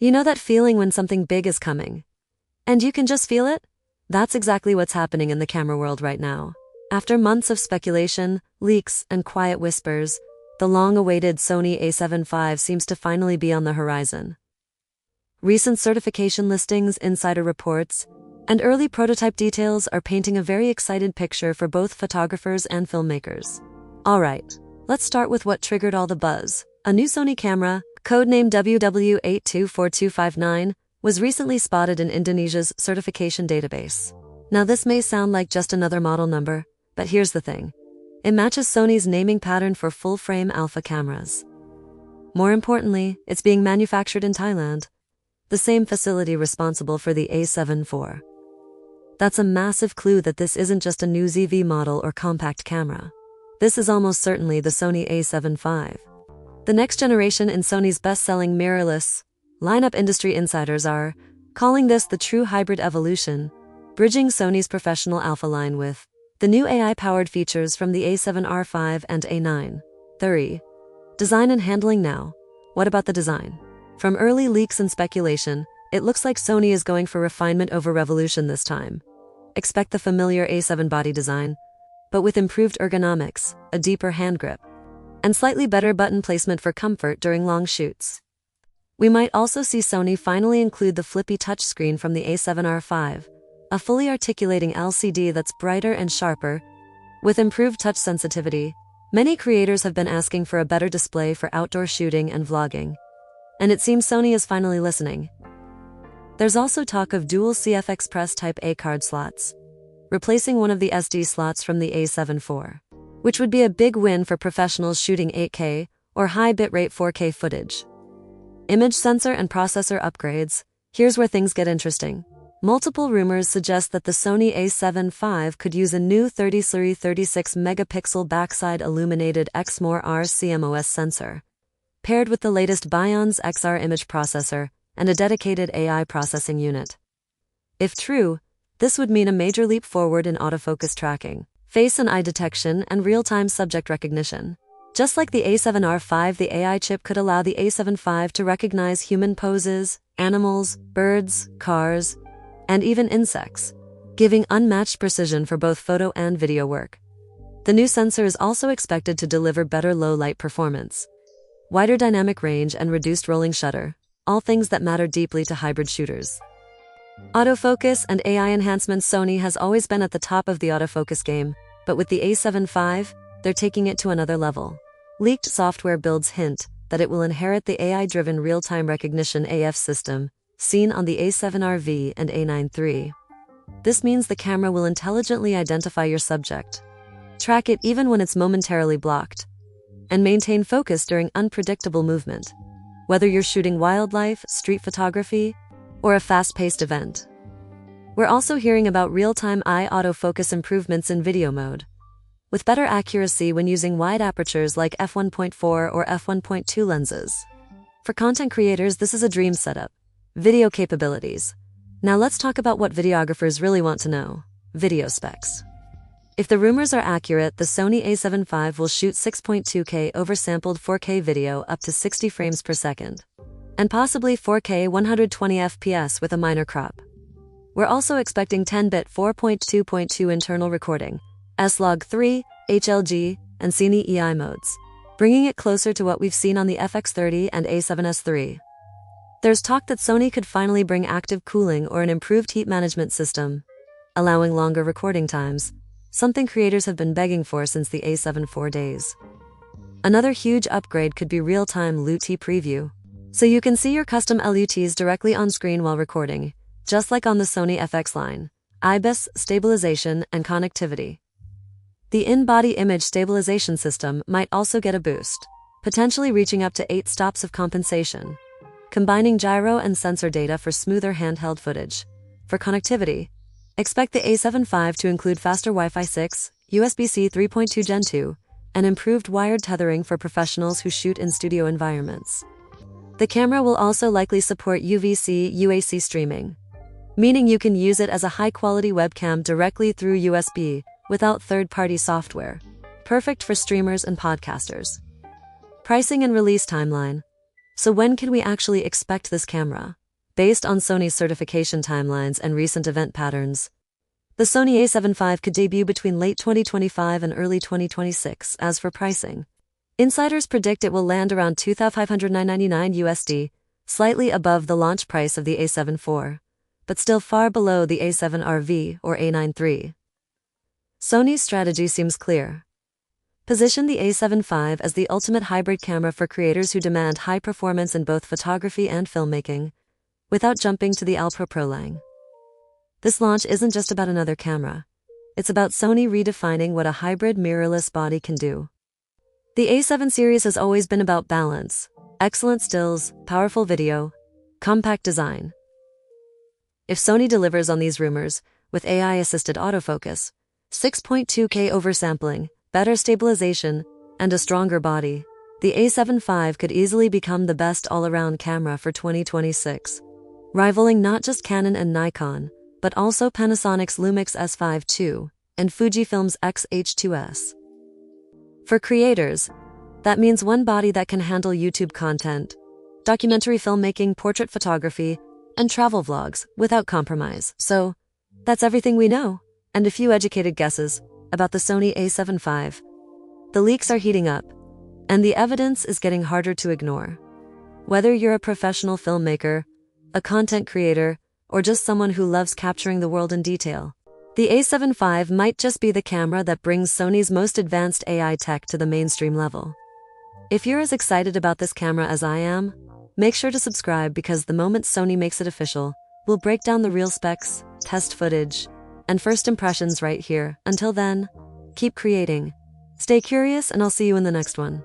You know that feeling when something big is coming, and you can just feel it? That's exactly what's happening in the camera world right now. After months of speculation, leaks, and quiet whispers, the long-awaited Sony A7V seems to finally be on the horizon. Recent certification listings, insider reports, and early prototype details are painting a very excited picture for both photographers and filmmakers. Alright, let's start with what triggered all the buzz. A new Sony camera, codenamed WW824259, was recently spotted in Indonesia's certification database. Now this may sound like just another model number, but here's the thing. It matches Sony's naming pattern for full-frame alpha cameras. More importantly, it's being manufactured in Thailand, the same facility responsible for the A7 IV. That's a massive clue that this isn't just a new ZV model or compact camera. This is almost certainly the Sony A7V. The next generation in Sony's best-selling mirrorless lineup. Industry insiders are calling this the true hybrid evolution, bridging Sony's professional alpha line with the new AI-powered features from the A7R5 and A9 III. Design and handling now. What about the design? From early leaks and speculation, it looks like Sony is going for refinement over revolution this time. Expect the familiar A7 body design, but with improved ergonomics, a deeper hand grip, and slightly better button placement for comfort during long shoots. We might also see Sony finally include the flippy touchscreen from the A7R5, a fully articulating LCD that's brighter and sharper, with improved touch sensitivity. Many creators have been asking for a better display for outdoor shooting and vlogging, and it seems Sony is finally listening. There's also talk of dual CF Express Type A card slots, replacing one of the SD slots from the A7 IV, which would be a big win for professionals shooting 8K or high bitrate 4K footage. Image sensor and processor upgrades. Here's where things get interesting. Multiple rumors suggest that the Sony A7V could use a new 36 megapixel backside illuminated XMOR-R CMOS sensor, paired with the latest Bionz XR image processor and a dedicated AI processing unit. If true, this would mean a major leap forward in autofocus tracking, face and eye detection, and real-time subject recognition. Just like the A7R5, the AI chip could allow the A7V to recognize human poses, animals, birds, cars, and even insects, giving unmatched precision for both photo and video work. The new sensor is also expected to deliver better low-light performance, wider dynamic range, and reduced rolling shutter, all things that matter deeply to hybrid shooters. Autofocus and AI enhancements. Sony has always been at the top of the autofocus game, but with the A7V, they're taking it to another level. Leaked software builds hint that it will inherit the AI-driven real-time recognition AF system seen on the A7RV and A9 III. This means the camera will intelligently identify your subject, track it even when it's momentarily blocked, and maintain focus during unpredictable movement, whether you're shooting wildlife, street photography, or a fast-paced event. We're also hearing about real-time eye autofocus improvements in video mode, with better accuracy when using wide apertures like f1.4 or f1.2 lenses. For content creators, this is a dream setup. Video capabilities. Now let's talk about what videographers really want to know. Video specs. If the rumors are accurate, the Sony A7V will shoot 6.2K oversampled 4K video up to 60 frames per second, and possibly 4K 120 FPS with a minor crop. We're also expecting 10-bit 4.2.2 internal recording, S-Log 3, HLG, and Cine EI modes, bringing it closer to what we've seen on the FX30 and A7S III. There's talk that Sony could finally bring active cooling or an improved heat management system, allowing longer recording times, something creators have been begging for since the A7 IV days. Another huge upgrade could be real-time LUT preview, so you can see your custom LUTs directly on screen while recording, just like on the Sony FX line. IBIS, stabilization, and connectivity. The in-body image stabilization system might also get a boost, potentially reaching up to 8 stops of compensation, combining gyro and sensor data for smoother handheld footage. For connectivity, expect the A7V to include faster Wi-Fi 6, USB-C 3.2 Gen 2, and improved wired tethering for professionals who shoot in studio environments. The camera will also likely support UVC UAC streaming, meaning you can use it as a high-quality webcam directly through USB without third-party software. Perfect for streamers and podcasters. Pricing and release timeline. So when can we actually expect this camera? Based on Sony's certification timelines and recent event patterns, the Sony A7V could debut between late 2025 and early 2026. As for pricing, insiders predict it will land around $2,599 USD, slightly above the launch price of the A7 IV, but still far below the A7RV or A9 III. Sony's strategy seems clear. Position the A7V as the ultimate hybrid camera for creators who demand high performance in both photography and filmmaking, without jumping to the Alpro Prolang. This launch isn't just about another camera. It's about Sony redefining what a hybrid mirrorless body can do. The A7 series has always been about balance, excellent stills, powerful video, compact design. If Sony delivers on these rumors, with AI-assisted autofocus, 6.2K oversampling, better stabilization, and a stronger body, the A7V could easily become the best all-around camera for 2026, rivaling not just Canon and Nikon, but also Panasonic's Lumix S5 II and Fujifilm's X-H2S. For creators, that means one body that can handle YouTube content, documentary filmmaking, portrait photography, and travel vlogs without compromise. So, that's everything we know, and a few educated guesses about the Sony A7V. The leaks are heating up, and the evidence is getting harder to ignore. Whether you're a professional filmmaker, a content creator, or just someone who loves capturing the world in detail, the A7V might just be the camera that brings Sony's most advanced AI tech to the mainstream level. If you're as excited about this camera as I am, make sure to subscribe, because the moment Sony makes it official, we'll break down the real specs, test footage, and first impressions right here. Until then, keep creating, stay curious, and I'll see you in the next one.